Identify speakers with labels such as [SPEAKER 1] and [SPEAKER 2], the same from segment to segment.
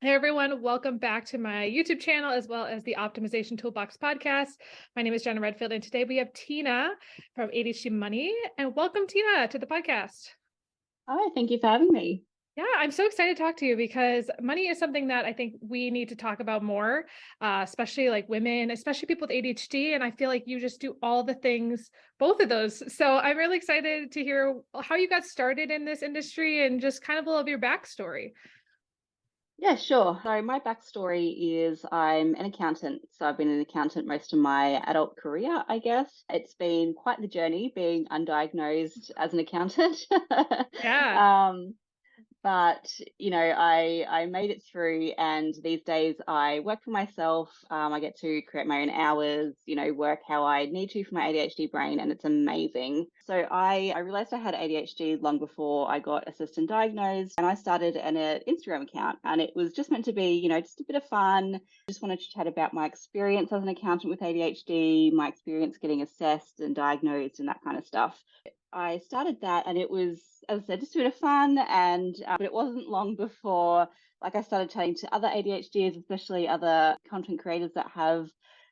[SPEAKER 1] Hey everyone, welcome back to my YouTube channel as well as the Optimization Toolbox podcast. My name is Jenna Redfield, and today we have Tina from ADHD Money. And welcome, Tina, to the podcast.
[SPEAKER 2] Hi, thank you for having me.
[SPEAKER 1] Yeah, I'm so excited to talk to you because money is something that I think we need to talk about more, especially like women, especially people with ADHD. And I feel like you just do all the things, both of those. So I'm really excited to hear how you got started in this industry and just kind of a little of your backstory.
[SPEAKER 2] Yeah, sure. So my backstory is I'm an accountant. So I've been an accountant most of my adult career, I guess. It's been quite the journey being undiagnosed as an accountant.
[SPEAKER 1] Yeah.
[SPEAKER 2] Um, but I made it through, and these days I work for myself. I get to create my own hours, work how I need to for my ADHD brain, and it's amazing. So I realized I had ADHD long before I got assistant diagnosed, and I started an Instagram account, and it was just meant to be, just a bit of fun. Just wanted to chat about my experience as an accountant with ADHD, my experience getting assessed and diagnosed, and that kind of stuff. I started that, and it was, as I said, just a bit of fun. And but it wasn't long before, like, I started chatting to other ADHDers, especially other content creators that have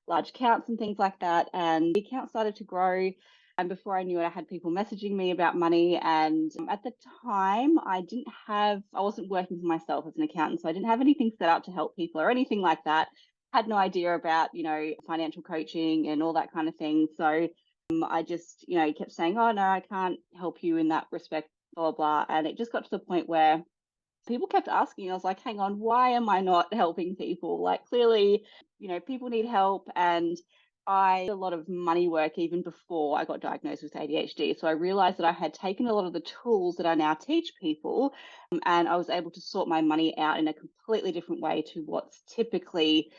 [SPEAKER 2] large accounts and things like that. And the account started to grow. And before I knew it, I had people messaging me about money. And at the time, I wasn't working for myself as an accountant, so I didn't have anything set up to help people or anything like that. Had no idea about, financial coaching and all that kind of thing. So I just, kept saying, oh, no, I can't help you in that respect, blah, blah, blah. And it just got to the point where people kept asking. I was like, hang on, why am I not helping people? Like, clearly, people need help. And I did a lot of money work even before I got diagnosed with ADHD. So I realized that I had taken a lot of the tools that I now teach people, and I was able to sort my money out in a completely different way to what's typically,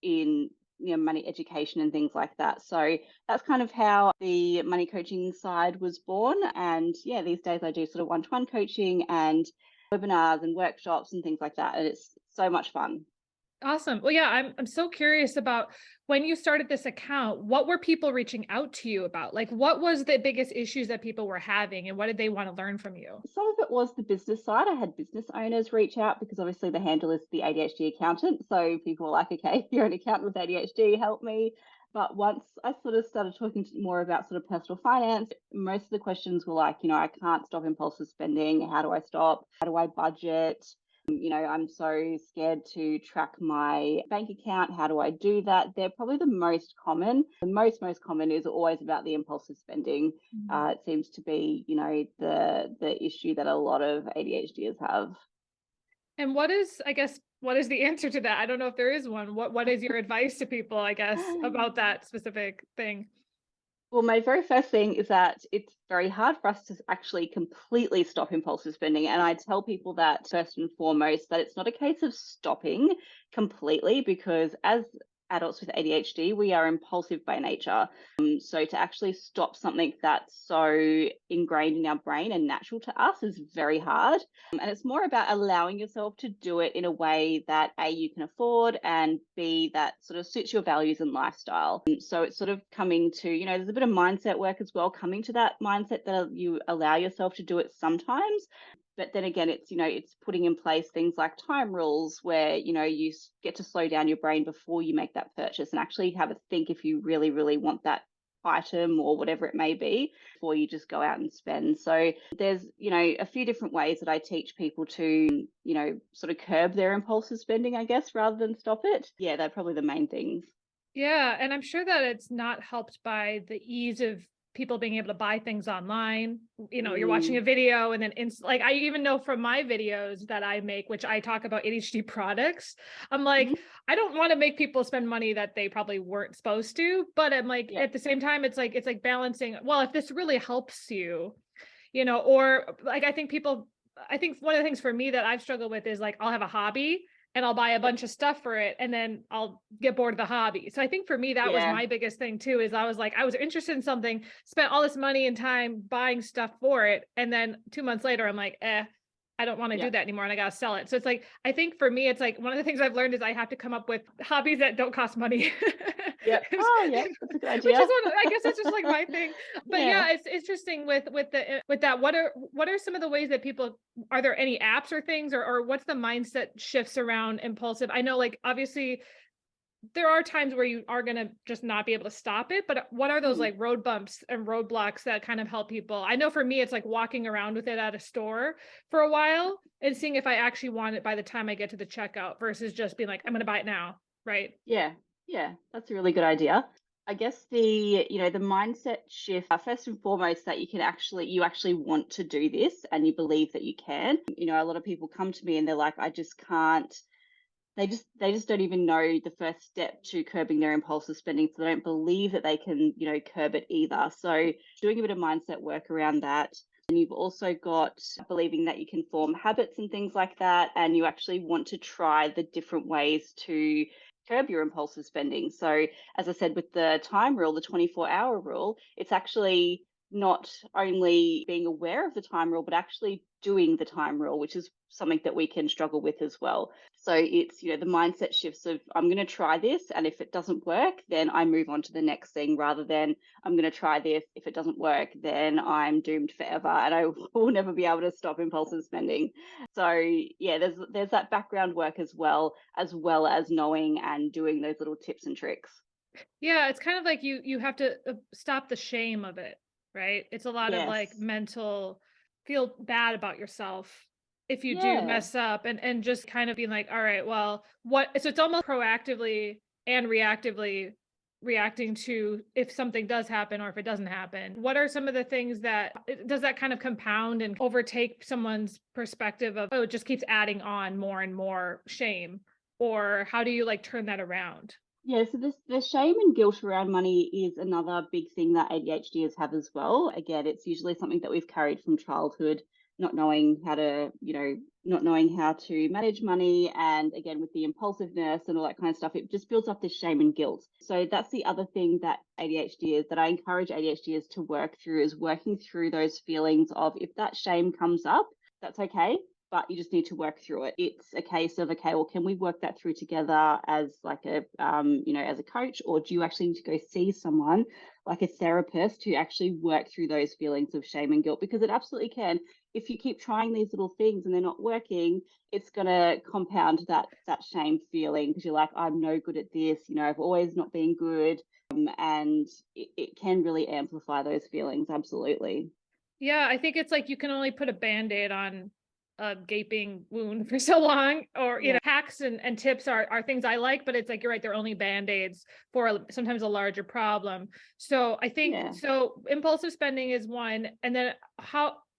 [SPEAKER 2] in money education and things like that. So that's kind of how the money coaching side was born. And yeah, these days I do sort of one-to-one coaching and webinars and workshops and things like that. And it's so much fun.
[SPEAKER 1] Awesome. Well, yeah, I'm so curious about when you started this account, what were people reaching out to you about? Like, what was the biggest issues that people were having and what did they want to learn from you?
[SPEAKER 2] Some of it was the business side. I had business owners reach out because obviously the handle is the ADHD accountant. So people were like, okay, you're an accountant with ADHD, help me. But once I sort of started talking more about sort of personal finance, most of the questions were like, I can't stop impulsive spending. How do I stop? How do I budget? I'm so scared to track my bank account. How do I do that? They're probably the most common. The most common is always about the impulsive spending. It seems to be, the issue that a lot of ADHDers have.
[SPEAKER 1] And what is the answer to that? I don't know if there is one. What is your advice to people, I guess, about that specific thing?
[SPEAKER 2] Well, my very first thing is that it's very hard for us to actually completely stop impulsive spending. And I tell people that first and foremost, that it's not a case of stopping completely, because as adults with ADHD, we are impulsive by nature. So to actually stop something that's so ingrained in our brain and natural to us is very hard. And it's more about allowing yourself to do it in a way that A, you can afford, and B, that sort of suits your values and lifestyle. So it's sort of coming to, there's a bit of mindset work as well, coming to that mindset that you allow yourself to do it sometimes. But then again, it's putting in place things like time rules where, you get to slow down your brain before you make that purchase and actually have a think if you really, really want that item or whatever it may be before you just go out and spend. So there's, a few different ways that I teach people to, sort of curb their impulsive spending, I guess, rather than stop it. Yeah, they're probably the main things.
[SPEAKER 1] Yeah, and I'm sure that it's not helped by the ease of people being able to buy things online. You're watching a
[SPEAKER 2] Mm,
[SPEAKER 1] video and then like I even know from my videos that I make, which I talk about ADHD products, I'm like,
[SPEAKER 2] mhm.
[SPEAKER 1] I don't want to make people spend money that they probably weren't supposed to, but I'm like
[SPEAKER 2] Yeah.
[SPEAKER 1] at the same time it's like balancing, well, if this really helps you, or like I think one of the things for me that I've struggled with is like I'll have a hobby and I'll buy a bunch of stuff for it and then I'll get bored of the hobby. So I think for me that was
[SPEAKER 2] Yeah.
[SPEAKER 1] my biggest thing too, is I was like I was interested in something, spent all this money and time buying stuff for it, and then 2 months later I'm like, I don't want to
[SPEAKER 2] Yeah.
[SPEAKER 1] do that anymore and I got to sell it. So it's like, I think for me, it's like one of the things I've learned is I have to come up with hobbies that don't cost money.
[SPEAKER 2] Yep. Oh, yeah. That's a good
[SPEAKER 1] Which is
[SPEAKER 2] idea.
[SPEAKER 1] one, I guess it's just like my thing. But
[SPEAKER 2] Yeah.
[SPEAKER 1] yeah, it's interesting with that. What are some of the ways that people, are there any apps or things, or what's the mindset shifts around impulsive? I know like obviously there are times where you are going to just not be able to stop it, but what are those
[SPEAKER 2] Mm.
[SPEAKER 1] like road bumps and roadblocks that kind of help people? I know for me it's like walking around with it at a store for a while and seeing if I actually want it by the time I get to the checkout versus just being like I'm going to buy it now, right?
[SPEAKER 2] Yeah. Yeah. That's a really good idea. I guess the mindset shift, first and foremost, that you actually want to do this and you believe that you can. A lot of people come to me and they're like, I just can't. They just don't even know the first step to curbing their impulsive spending, so they don't believe that they can, curb it either. So doing a bit of mindset work around that. And you've also got believing that you can form habits and things like that, and you actually want to try the different ways to curb your impulsive spending. So as I said, with the time rule, the 24-hour rule, it's actually not only being aware of the time rule, but actually doing the time rule, which is something that we can struggle with as well. So it's, the mindset shifts of I'm going to try this. And if it doesn't work, then I move on to the next thing rather than I'm going to try this. If it doesn't work, then I'm doomed forever and I will never be able to stop impulsive spending. So yeah, there's that background work as well as knowing and doing those little tips and tricks.
[SPEAKER 1] Yeah, it's kind of like you have to stop the shame of it, right? It's a lot of like
[SPEAKER 2] Yes.
[SPEAKER 1] mental feel bad about yourself if you do
[SPEAKER 2] Yeah.
[SPEAKER 1] mess up and just kind of being like, all right, well, what so it's almost proactively and reactively reacting to if something does happen or if it doesn't happen. What are some of the things that does that kind of compound and overtake someone's perspective of, oh, it just keeps adding on more and more shame? Or how do you like turn that around?
[SPEAKER 2] Yeah, so this the shame and guilt around money is another big thing that ADHDers have as well. Again, it's usually something that we've carried from childhood, not knowing how to, not knowing how to manage money. And again, with the impulsiveness and all that kind of stuff, it just builds up this shame and guilt. So that's the other thing that ADHD is that I encourage ADHDers to work through is working through those feelings of if that shame comes up, that's okay, but you just need to work through it. It's a case of, okay, well, can we work that through together as like as a coach, or do you actually need to go see someone like a therapist to actually work through those feelings of shame and guilt? Because it absolutely can. If you keep trying these little things and they're not working, it's going to compound that shame feeling because you're like, I'm no good at this. I've always not been good, and it can really amplify those feelings. Absolutely.
[SPEAKER 1] Yeah, I think it's like you can only put a Band-Aid on a gaping wound for so long, or
[SPEAKER 2] Yeah.
[SPEAKER 1] hacks and tips are things I like, but it's like you're right, they're only Band-Aids for sometimes a larger problem. So I think
[SPEAKER 2] Yeah.
[SPEAKER 1] so impulsive spending is one, and then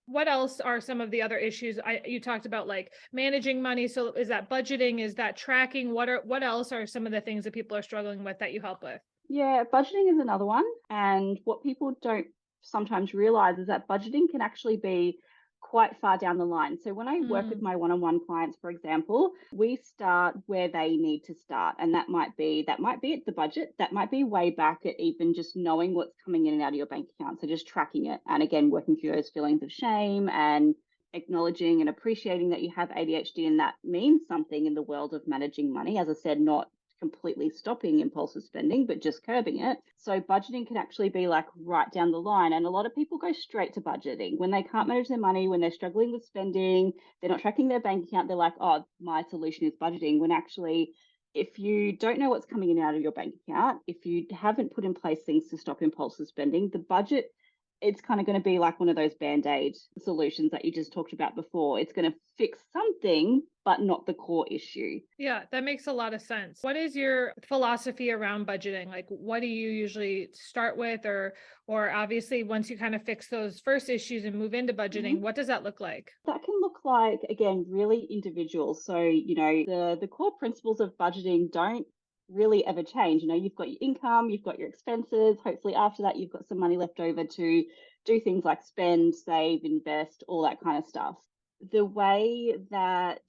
[SPEAKER 1] what else are some of the other issues? You talked about like managing money. So is that budgeting? Is that tracking? What else are some of the things that people are struggling with that you help with?
[SPEAKER 2] Yeah, budgeting is another one. And what people don't sometimes realize is that budgeting can actually be quite far down the line. So when I work with
[SPEAKER 1] Mm,
[SPEAKER 2] my one-on-one clients, for example, we start where they need to start. And that might be at the budget, that might be way back at even just knowing what's coming in and out of your bank account. So just tracking it. And again, working through those feelings of shame and acknowledging and appreciating that you have ADHD and that means something in the world of managing money. As I said, not completely stopping impulsive spending, but just curbing it. So budgeting can actually be like right down the line. And a lot of people go straight to budgeting when they can't manage their money, when they're struggling with spending, they're not tracking their bank account. They're like, oh, my solution is budgeting. When actually, if you don't know what's coming in and out of your bank account, if you haven't put in place things to stop impulsive spending, the budget, it's kind of going to be like one of those band-aid solutions that you just talked about before. It's going to fix something, but not the core issue.
[SPEAKER 1] yeah, that makes a lot of sense. What is your philosophy around budgeting? Like, what do you usually start with, or obviously once you kind of fix those first issues and move into budgeting,
[SPEAKER 2] Mhm.
[SPEAKER 1] what does that look like?
[SPEAKER 2] That can look like, again, really individual. So, the core principles of budgeting don't really ever change. You've got your income, you've got your expenses. Hopefully, after that, you've got some money left over to do things like spend, save, invest, all that kind of stuff. The way that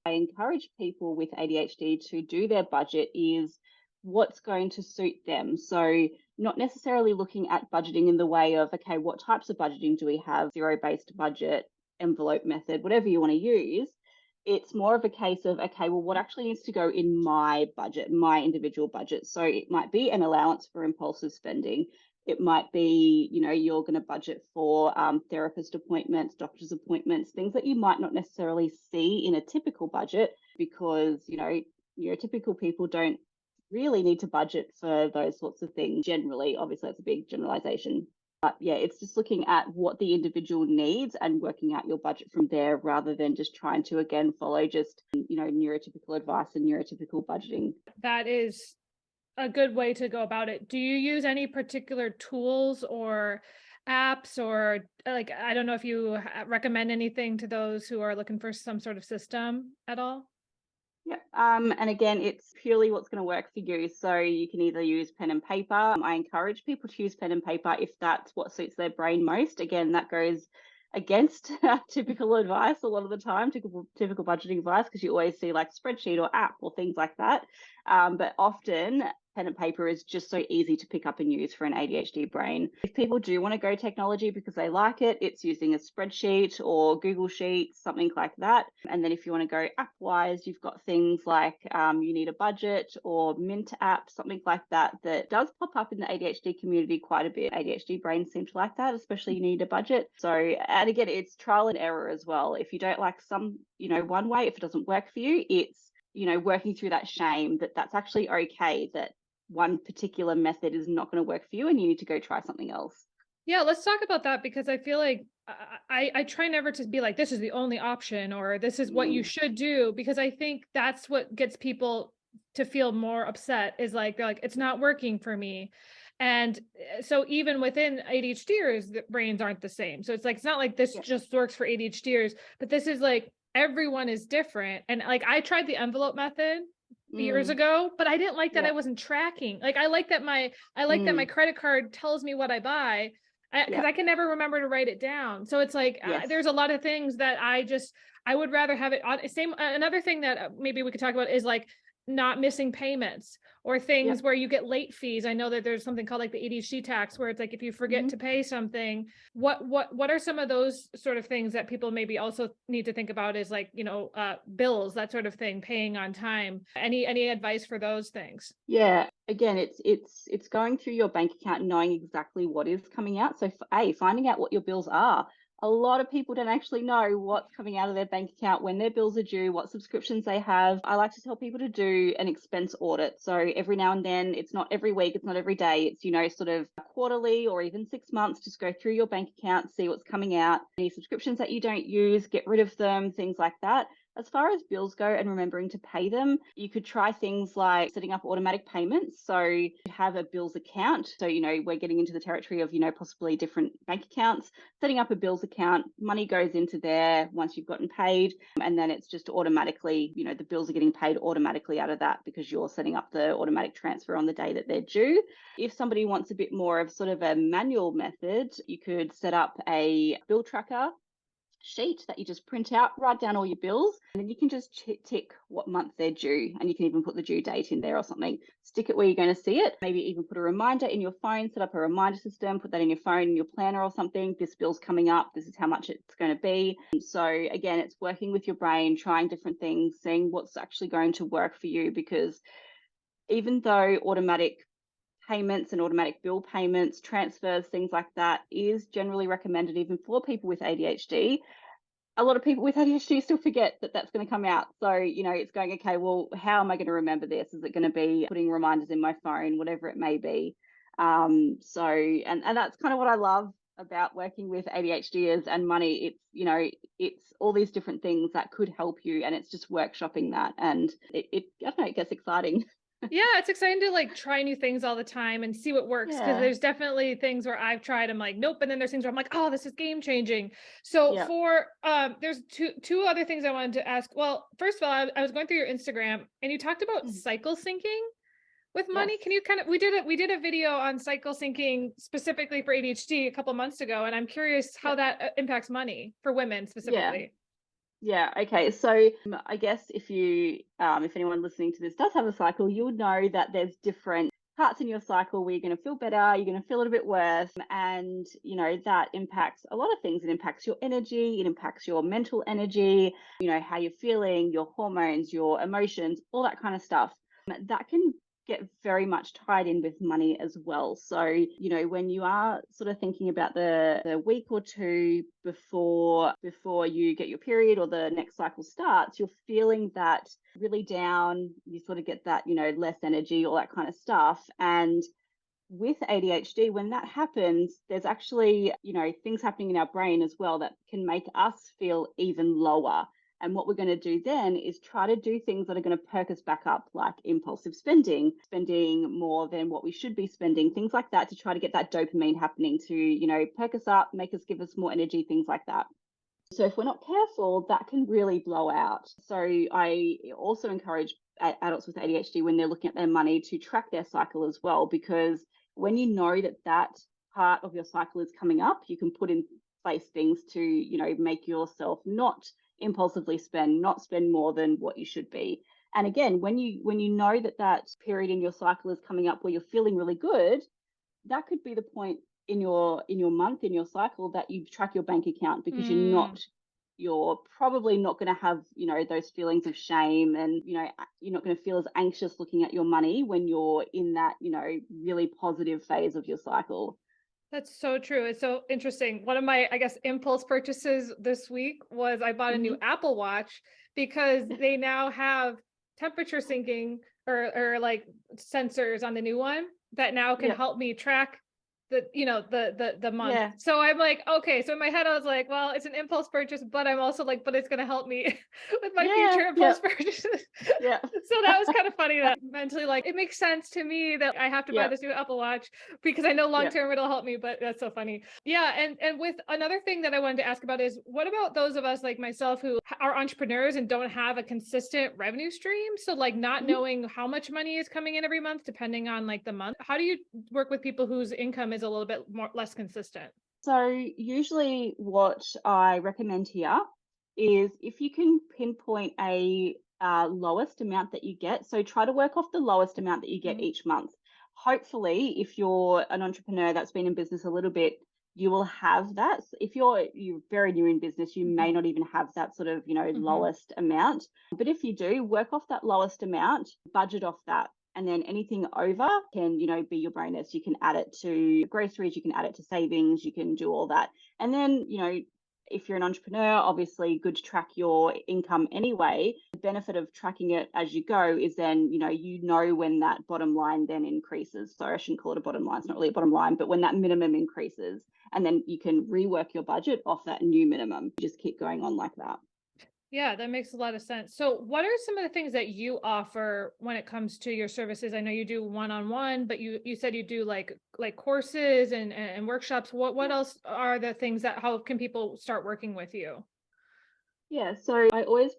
[SPEAKER 2] I encourage people with ADHD to do their budget is what's going to suit them. So, not necessarily looking at budgeting in the way of, okay, what types of budgeting do we have? Zero based budget, envelope method, whatever you want to use, it's more of a case of, okay, well, what actually needs to go in my budget, my individual budget? So it might be an allowance for impulsive spending. It might be, you're going to budget for therapist appointments, doctor's appointments, things that you might not necessarily see in a typical budget because, neurotypical people don't really need to budget for those sorts of things generally. Obviously, that's a big generalization. But yeah, it's just looking at what the individual needs and working out your budget from there rather than just trying to, again, follow just, neurotypical advice and neurotypical budgeting.
[SPEAKER 1] That is a good way to go about it. Do you use any particular tools or apps, or like, I don't know if you recommend anything to those who are looking for some sort of system at all?
[SPEAKER 2] Yeah. And again, it's purely what's going to work for you. So you can either use pen and paper. I encourage people to use pen and paper if that's what suits their brain most. Again, that goes against typical advice a lot of the time, typical budgeting advice, because you always see like spreadsheet or app or things like that. But often pen and paper is just so easy to pick up and use for an ADHD brain. If people do want to go technology because they like it, it's using a spreadsheet or Google Sheets, something like that. And then if you want to go app-wise, you've got things like You Need a Budget or Mint app, something like that, that does pop up in the ADHD community quite a bit. ADHD brains seem to like that, especially You Need a Budget. So, and again, it's trial and error as well. If you don't like some, one way, if it doesn't work for you, it's, working through that shame that that's actually okay, that one particular method is not going to work for you and you need to go try something else.
[SPEAKER 1] Yeah, let's talk about that, because I feel like I try never to be like, this is the only option or this is what you should do, because I think that's what gets people to feel more upset, is like, they're like, it's not working for me. And so even within ADHDers, the brains aren't the same. So it's like, it's not like this just works for ADHDers, but this is like, everyone is different. And like, I tried the envelope method years ago, but I didn't like that I wasn't tracking. Like, I like that my credit card tells me what I buy, because I can never remember to write it down. So it's like, there's a lot of things that I would rather have it on. Same, another thing that maybe we could talk about is like not missing payments, or things where you get late fees. I know that there's something called like the ADHD tax, where it's like, if you forget to pay something, what are some of those sort of things that people maybe also need to think about, is like, bills, that sort of thing, paying on time. Any advice for those things?
[SPEAKER 2] Yeah, again, it's going through your bank account, knowing exactly what is coming out. So finding out what your bills are. A lot of people don't actually know what's coming out of their bank account, when their bills are due, what subscriptions they have. I like to tell people to do an expense audit. So every now and then, it's not every week, it's not every day, it's, sort of quarterly or even 6 months, just go through your bank account, see what's coming out. Any subscriptions that you don't use, get rid of them, things like that. As far as bills go and remembering to pay them, you could try things like setting up automatic payments. So you have a bills account. So, we're getting into the territory of, possibly different bank accounts. Setting up a bills account, money goes into there once you've gotten paid. And then it's just automatically, the bills are getting paid automatically out of that, because you're setting up the automatic transfer on the day that they're due. If somebody wants a bit more of sort of a manual method, you could set up a bill tracker sheet that you just print out, write down all your bills, and then you can just tick what month they're due, and you can even put the due date in there or something. Stick it where you're going to see it. Maybe even put a reminder in your phone, set up a reminder system, put that in your phone, in your planner or something. This bill's coming up, this is how much it's going to be. So again, it's working with your brain, trying different things, seeing what's actually going to work for you, because even though automatic payments and automatic bill payments, transfers, things like that is generally recommended even for people with ADHD, a lot of people with ADHD still forget that that's going to come out. So, it's going, okay, well, how am I going to remember this? Is it going to be putting reminders in my phone, whatever it may be? And that's kind of what I love about working with ADHDers and money. It's all these different things that could help you, and it's just workshopping that. And I don't know, it gets exciting.
[SPEAKER 1] Yeah, it's exciting to like try new things all the time and see what works, because there's definitely things where I've tried, I'm like, nope, and then there's things where I'm like, oh, this is game changing. So for there's two other things I wanted to ask. Well, first of all, I was going through your Instagram and you talked about cycle syncing with money. Can you we did a video on cycle syncing specifically for ADHD a couple months ago, and I'm curious how that impacts money for women specifically.
[SPEAKER 2] Yeah. Okay. So I guess if anyone listening to this does have a cycle, you would know that there's different parts in your cycle where you're going to feel better, you're going to feel a little bit worse. And, that impacts a lot of things. It impacts your energy, it impacts your mental energy, how you're feeling, your hormones, your emotions, all that kind of stuff. That can get very much tied in with money as well. So, when you are sort of thinking about the week or two before you get your period or the next cycle starts, you're feeling that really down, you sort of get that, less energy, all that kind of stuff. And with ADHD, when that happens, there's actually, things happening in our brain as well that can make us feel even lower. And what we're going to do then is try to do things that are going to perk us back up, like impulsive spending more than what we should be spending, things like that, to try to get that dopamine happening to, perk us up, give us more energy, things like that. So if we're not careful, that can really blow out. So I also encourage adults with ADHD, when they're looking at their money, to track their cycle as well, because when you know that part of your cycle is coming up, you can put in place things to, make yourself not impulsively not spend more than what you should be. And again, when you know that period in your cycle is coming up where you're feeling really good, that could be the point in your month, in your cycle, that you track your bank account, because you're probably not going to have those feelings of shame, and you're not going to feel as anxious looking at your money when you're in that really positive phase of your cycle.
[SPEAKER 1] That's so true. It's so interesting. One of my, I guess, impulse purchases this week was I bought a new Apple Watch because they now have temperature syncing or like sensors on the new one that now can help me track the month.
[SPEAKER 2] Yeah.
[SPEAKER 1] So I'm like, okay. So in my head, I was like, well, it's an impulse purchase, but I'm also like, but it's going to help me with my future impulse purchases.
[SPEAKER 2] Yeah.
[SPEAKER 1] So that was kind of funny that mentally, like, it makes sense to me that I have to buy this new Apple Watch because I know long term it'll help me. But that's so funny. Yeah. And with another thing that I wanted to ask about is, what about those of us like myself who are entrepreneurs and don't have a consistent revenue stream? So like not knowing how much money is coming in every month, depending on like the month. How do you work with people whose income is a little bit less consistent?
[SPEAKER 2] So usually what I recommend here is, if you can pinpoint a lowest amount that you get, so try to work off the lowest amount that you get each month. Hopefully, if you're an entrepreneur that's been in business a little bit, you will have that. If you're very new in business, you may not even have that sort of lowest amount. But if you do, work off that lowest amount, budget off that. And then anything over can, be your bonus. You can add it to groceries, you can add it to savings, you can do all that. And then, if you're an entrepreneur, obviously good to track your income anyway. The benefit of tracking it as you go is then, when that bottom line then increases. So I shouldn't call it a bottom line. It's not really a bottom line, but when that minimum increases, and then you can rework your budget off that new minimum. You just keep going on like that.
[SPEAKER 1] Yeah, that makes a lot of sense. So what are some of the things that you offer when it comes to your services? I know you do one-on-one, but you said you do like courses and workshops. What else are the things how can people start working with you?
[SPEAKER 2] Yeah, so I always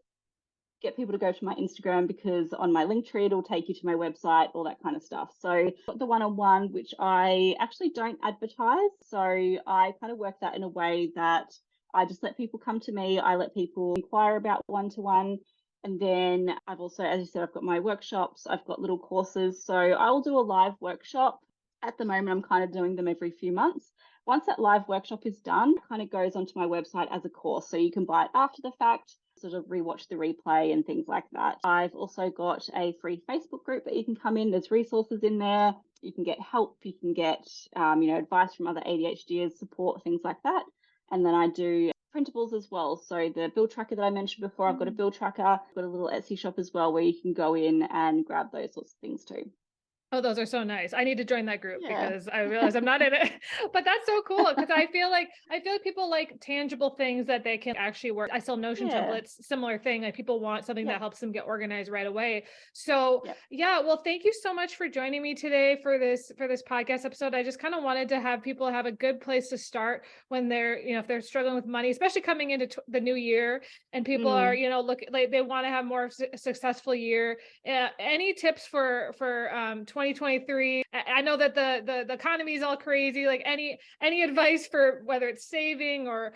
[SPEAKER 2] get people to go to my Instagram, because on my link tree, it'll take you to my website, all that kind of stuff. So the one-on-one, which I actually don't advertise. So I kind of work that in a way that I just let people come to me. I let people inquire about one-to-one. And then I've also, as you said, I've got my workshops, I've got little courses. So I'll do a live workshop. At the moment, I'm kind of doing them every few months. Once that live workshop is done, it kind of goes onto my website as a course. So you can buy it after the fact, sort of rewatch the replay and things like that. I've also got a free Facebook group that you can come in. There's resources in there. You can get help. You can get, advice from other ADHDers, support, things like that. And then I do printables as well. So the bill tracker that I mentioned before, I've got a bill tracker. I've got a little Etsy shop as well where you can go in and grab those sorts of things too.
[SPEAKER 1] Oh, those are so nice. I need to join that group because I realize I'm not in it, but that's so cool because I feel like people like tangible things that they can actually work. I sell Notion templates, similar thing. Like people want something that helps them get organized right away. So well, thank you so much for joining me today for this podcast episode. I just kind of wanted to have people have a good place to start when they're, if they're struggling with money, especially coming into the new year, and people are, look like they want to have more successful year. Any tips for 20 2023. I know that the economy is all crazy. Like any advice for whether it's saving or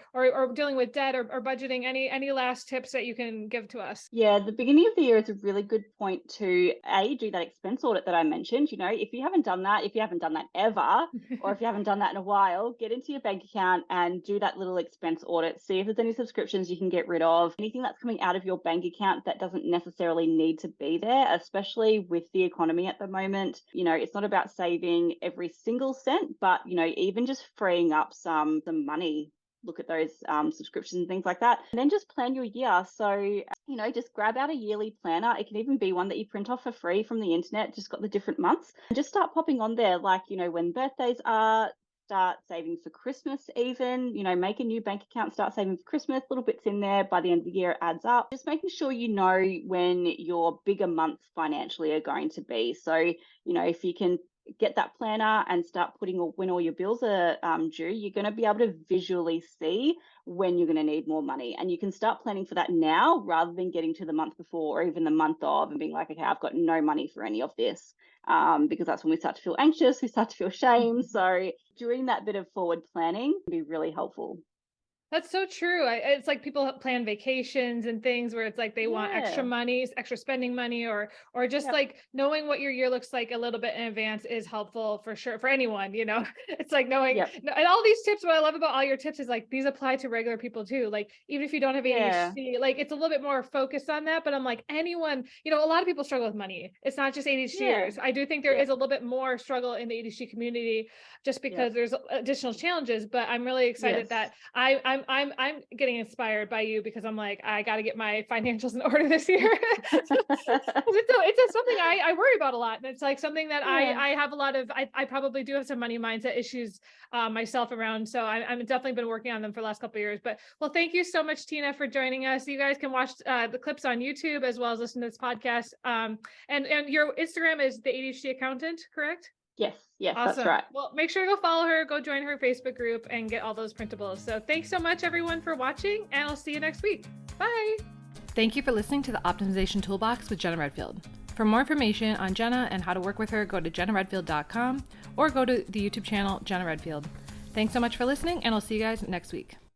[SPEAKER 1] dealing with debt or budgeting, any last tips that you can give to us?
[SPEAKER 2] Yeah, the beginning of the year is a really good point to do that expense audit that I mentioned. If you haven't done that, if you haven't done that ever, or if you haven't done that in a while, get into your bank account and do that little expense audit. See if there's any subscriptions you can get rid of, anything that's coming out of your bank account that doesn't necessarily need to be there, especially with the economy at the moment. It's not about saving every single cent, but even just freeing up some money. Look at those subscriptions and things like that, and then just plan your year. So just grab out a yearly planner. It can even be one that you print off for free from the internet, just got the different months, and just start popping on there, like when birthdays are. Start saving for Christmas even, make a new bank account, start saving for Christmas, little bits in there. By the end of the year, it adds up. Just making sure when your bigger months financially are going to be. So, if you can get that planner and start putting when all your bills are due, you're going to be able to visually see when you're going to need more money. And you can start planning for that now rather than getting to the month before or even the month of and being like, okay, I've got no money for any of this. Because that's when we start to feel anxious, we start to feel shame. So doing that bit of forward planning can be really helpful.
[SPEAKER 1] That's so true. It's like people plan vacations and things where it's like they want extra money, extra spending money, or just like knowing what your year looks like a little bit in advance is helpful for sure for anyone. It's like knowing and all these tips. What I love about all your tips is like these apply to regular people too. Like even if you don't have ADHD, like it's a little bit more focused on that. But I'm like anyone, a lot of people struggle with money. It's not just ADHDers. I do think there is a little bit more struggle in the ADHD community just because there's additional challenges. But I'm really excited that I'm getting inspired by you because I'm like, I got to get my financials in order this year. It's something I worry about a lot. And it's like something that I have a lot of, I probably do have some money mindset issues myself around. So I'm definitely been working on them for the last couple of years, well, thank you so much, Tina, for joining us. You guys can watch the clips on YouTube as well as listen to this podcast. And your Instagram is the ADHD accountant, correct?
[SPEAKER 2] Yes,
[SPEAKER 1] awesome.
[SPEAKER 2] That's right.
[SPEAKER 1] Well, make sure to go follow her, go join her Facebook group and get all those printables. So thanks so much everyone for watching, and I'll see you next week. Bye. Thank you for listening to the Optimization Toolbox with Jenna Redfield. For more information on Jenna and how to work with her, go to jennaredfield.com or go to the YouTube channel Jenna Redfield. Thanks so much for listening, and I'll see you guys next week.